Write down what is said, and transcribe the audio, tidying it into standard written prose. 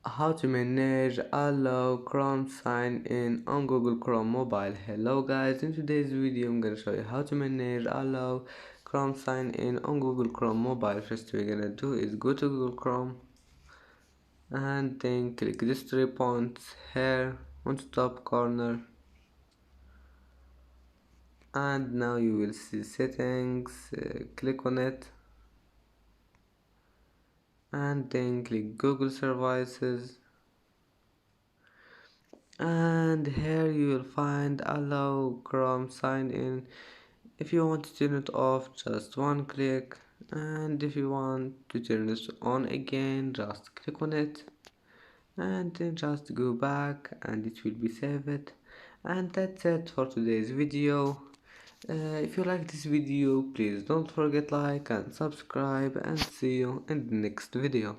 How to manage allow Chrome sign in on Google Chrome mobile. Hello guys, in today's video I'm gonna show you how to manage allow Chrome sign in on Google Chrome mobile. First we're gonna do is go to Google Chrome and then click these three points here on the top corner, and now you will see settings. Click on it and then click Google Services, and here you will find allow Chrome sign in. If you want to turn it off, just one click, and if you want to turn this on again, just click on it and then just go back and it will be saved. And that's it for today's video. If you like this video, please don't forget like and subscribe, and see you in the next video.